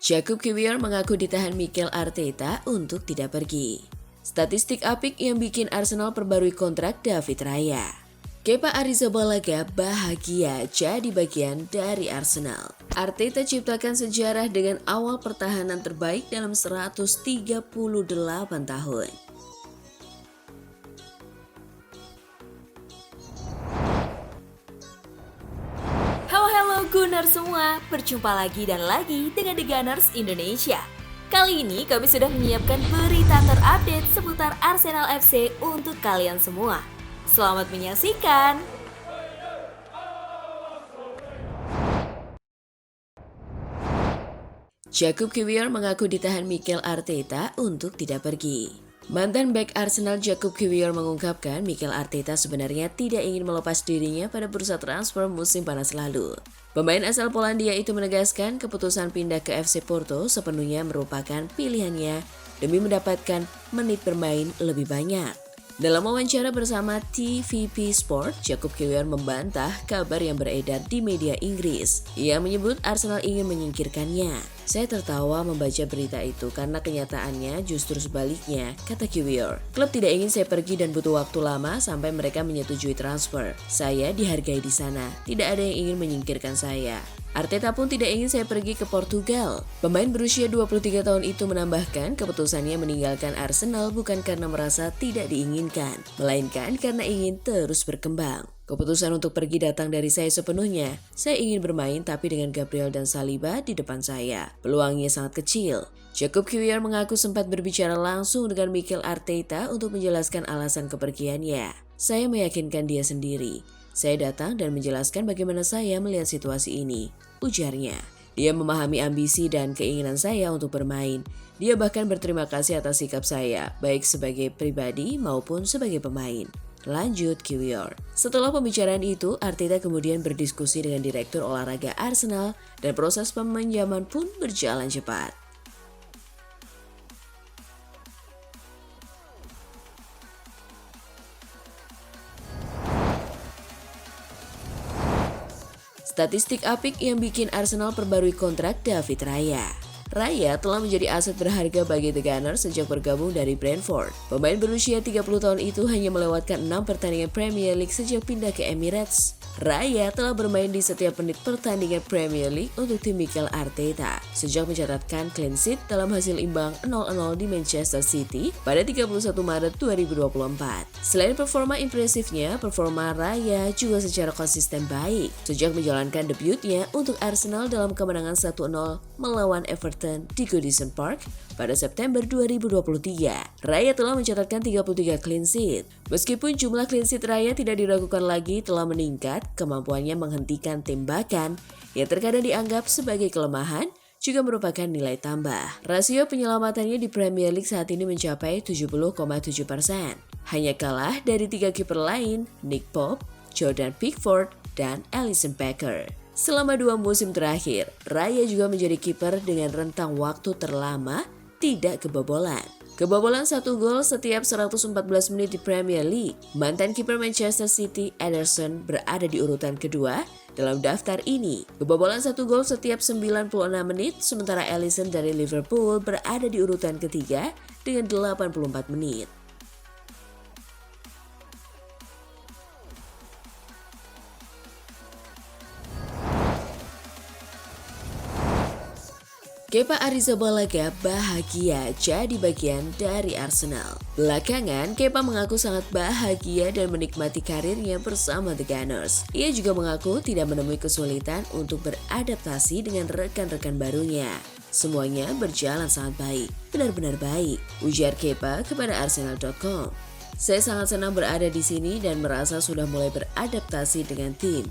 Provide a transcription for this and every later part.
Jakub Kiwior mengaku ditahan Mikel Arteta untuk tidak pergi. Statistik apik yang bikin Arsenal perbarui kontrak David Raya. Kepa Arrizabalaga bahagia jadi bagian dari Arsenal. Arteta ciptakan sejarah dengan awal pertahanan terbaik dalam 138 tahun. Halo Gunners semua, berjumpa lagi dan lagi dengan The Gunners Indonesia. Kali ini kami sudah menyiapkan berita terupdate seputar Arsenal FC untuk kalian semua. Selamat menyaksikan! Jakub Kiwior mengaku ditahan Mikel Arteta untuk tidak pergi. Mantan bek Arsenal Jakub Kiwior mengungkapkan Mikel Arteta sebenarnya tidak ingin melepas dirinya pada bursa transfer musim panas lalu. Pemain asal Polandia itu menegaskan keputusan pindah ke FC Porto sepenuhnya merupakan pilihannya demi mendapatkan menit bermain lebih banyak. Dalam wawancara bersama TVP Sport, Jakub Kiwior membantah kabar yang beredar di media Inggris. Ia menyebut Arsenal ingin menyingkirkannya. Saya tertawa membaca berita itu karena kenyataannya justru sebaliknya, kata Kiwior. Klub tidak ingin saya pergi dan butuh waktu lama sampai mereka menyetujui transfer. Saya dihargai di sana, tidak ada yang ingin menyingkirkan saya. Arteta pun tidak ingin saya pergi ke Portugal. Pemain berusia 23 tahun itu menambahkan keputusannya meninggalkan Arsenal bukan karena merasa tidak diinginkan, melainkan karena ingin terus berkembang. Keputusan untuk pergi datang dari saya sepenuhnya. Saya ingin bermain tapi dengan Gabriel dan Saliba di depan saya. Peluangnya sangat kecil. Jakub Kiwior mengaku sempat berbicara langsung dengan Mikel Arteta untuk menjelaskan alasan kepergiannya. Saya meyakinkan dia sendiri. Saya datang dan menjelaskan bagaimana saya melihat situasi ini, ujarnya. Dia memahami ambisi dan keinginan saya untuk bermain. Dia bahkan berterima kasih atas sikap saya, baik sebagai pribadi maupun sebagai pemain. Lanjut Kiwior. Setelah pembicaraan itu, Arteta kemudian berdiskusi dengan Direktur Olahraga Arsenal dan proses peminjaman pun berjalan cepat. Statistik apik yang bikin Arsenal perbarui kontrak David Raya. Raya telah menjadi aset berharga bagi The Gunners sejak bergabung dari Brentford. Pemain berusia 30 tahun itu hanya melewatkan 6 pertandingan Premier League sejak pindah ke Emirates. Raya telah bermain di setiap menit pertandingan Premier League untuk tim Mikel Arteta sejak mencatatkan clean sheet dalam hasil imbang 0-0 di Manchester City pada 31 Maret 2024. Selain performa impresifnya, performa Raya juga secara konsisten baik sejak menjalankan debutnya untuk Arsenal dalam kemenangan 1-0 melawan Everton di Goodison Park pada September 2023. Raya telah mencatatkan 33 clean sheet. Meskipun jumlah clean sheet Raya tidak diragukan lagi telah meningkat, kemampuannya menghentikan tembakan yang terkadang dianggap sebagai kelemahan juga merupakan nilai tambah. Rasio penyelamatannya di Premier League saat ini mencapai 70,7%. Hanya kalah dari 3 kiper lain, Nick Pope, Jordan Pickford, dan Alisson Becker. Selama 2 musim terakhir, Raya juga menjadi kiper dengan rentang waktu terlama tidak kebobolan. Kebobolan 1 gol setiap 114 menit di Premier League. Mantan kiper Manchester City, Ederson, berada di urutan kedua dalam daftar ini. Kebobolan 1 gol setiap 96 menit, sementara Alisson dari Liverpool berada di urutan ketiga dengan 84 menit. Kepa Arrizabalaga bahagia jadi bagian dari Arsenal. Belakangan, Kepa mengaku sangat bahagia dan menikmati karirnya bersama The Gunners. Ia juga mengaku tidak menemui kesulitan untuk beradaptasi dengan rekan-rekan barunya. Semuanya berjalan sangat baik, benar-benar baik, ujar Kepa kepada Arsenal.com. Saya sangat senang berada di sini dan merasa sudah mulai beradaptasi dengan tim.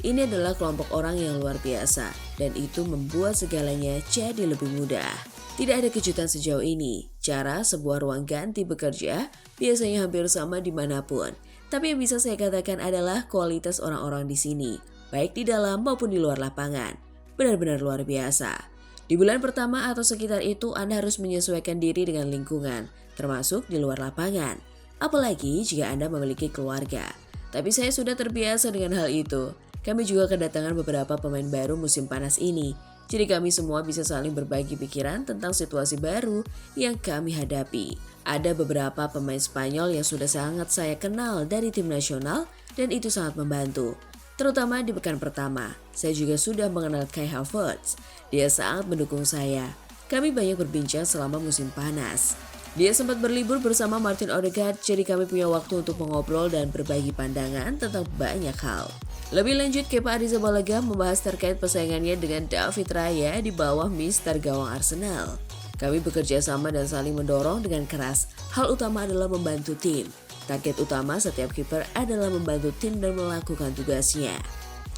Ini adalah kelompok orang yang luar biasa, dan itu membuat segalanya jadi lebih mudah. Tidak ada kejutan sejauh ini. Cara sebuah ruang ganti bekerja biasanya hampir sama dimanapun. Tapi yang bisa saya katakan adalah kualitas orang-orang di sini, baik di dalam maupun di luar lapangan. Benar-benar luar biasa. Di bulan pertama atau sekitar itu Anda harus menyesuaikan diri dengan lingkungan, termasuk di luar lapangan. Apalagi jika Anda memiliki keluarga. Tapi saya sudah terbiasa dengan hal itu. Kami juga kedatangan beberapa pemain baru musim panas ini. Jadi kami semua bisa saling berbagi pikiran tentang situasi baru yang kami hadapi. Ada beberapa pemain Spanyol yang sudah sangat saya kenal dari tim nasional dan itu sangat membantu. Terutama di pekan pertama, saya juga sudah mengenal Kai Havertz. Dia sangat mendukung saya. Kami banyak berbincang selama musim panas. Dia sempat berlibur bersama Martin Odegaard, jadi kami punya waktu untuk mengobrol dan berbagi pandangan tentang banyak hal. Lebih lanjut, Kepa Arrizabalaga membahas terkait persaingannya dengan David Raya di bawah mister gawang Arsenal. Kami bekerja sama dan saling mendorong dengan keras. Hal utama adalah membantu tim. Target utama setiap kiper adalah membantu tim dan melakukan tugasnya.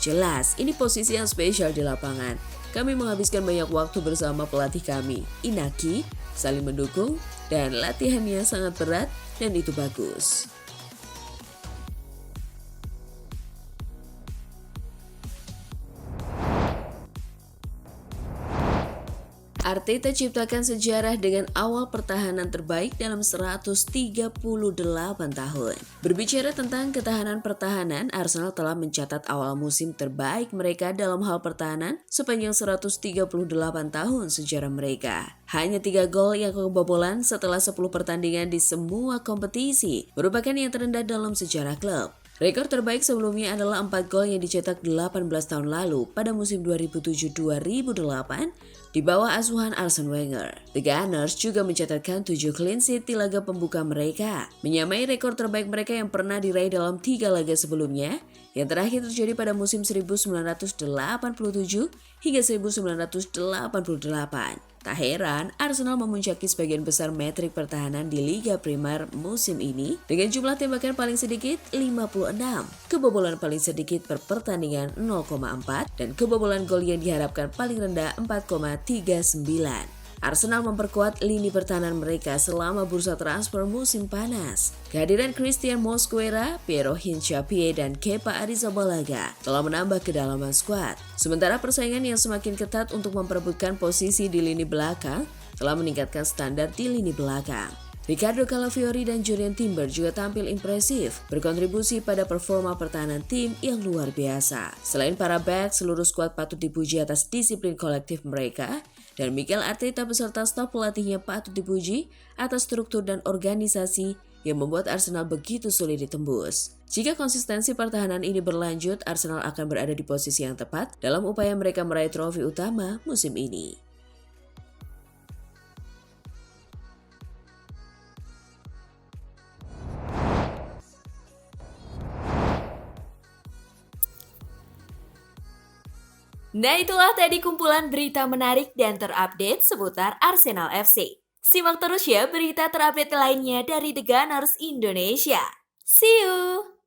Jelas, ini posisi yang spesial di lapangan. Kami menghabiskan banyak waktu bersama pelatih kami, Inaki, saling mendukung, dan latihannya sangat berat dan itu bagus. Arteta ciptakan sejarah dengan awal pertahanan terbaik dalam 138 tahun. Berbicara tentang ketahanan pertahanan, Arsenal telah mencatat awal musim terbaik mereka dalam hal pertahanan sepanjang 138 tahun sejarah mereka. Hanya 3 gol yang kebobolan setelah 10 pertandingan di semua kompetisi, merupakan yang terendah dalam sejarah klub. Rekor terbaik sebelumnya adalah 4 gol yang dicetak 18 tahun lalu pada musim 2007-2008 di bawah asuhan Arsene Wenger. The Gunners juga mencatatkan 7 clean sheet di laga pembuka mereka, menyamai rekor terbaik mereka yang pernah diraih dalam 3 laga sebelumnya, yang terakhir terjadi pada musim 1987 hingga 1988. Tak heran, Arsenal memuncaki sebagian besar metrik pertahanan di Liga Primer musim ini dengan jumlah tembakan paling sedikit 56, kebobolan paling sedikit per pertandingan 0,4, dan kebobolan gol yang diharapkan paling rendah 4,39. Arsenal memperkuat lini pertahanan mereka selama bursa transfer musim panas. Kehadiran Christian Mosquera, Piero Hincapié, dan Kepa Arrizabalaga telah menambah kedalaman skuad. Sementara persaingan yang semakin ketat untuk memperebutkan posisi di lini belakang telah meningkatkan standar di lini belakang. Ricardo Calafiori dan Jurrien Timber juga tampil impresif, berkontribusi pada performa pertahanan tim yang luar biasa. Selain para back, seluruh skuad patut dipuji atas disiplin kolektif mereka, dan Mikel Arteta beserta staf pelatihnya patut dipuji atas struktur dan organisasi yang membuat Arsenal begitu sulit ditembus. Jika konsistensi pertahanan ini berlanjut, Arsenal akan berada di posisi yang tepat dalam upaya mereka meraih trofi utama musim ini. Nah, itulah tadi kumpulan berita menarik dan terupdate seputar Arsenal FC. Simak terus ya berita terupdate lainnya dari The Gunners Indonesia. See you!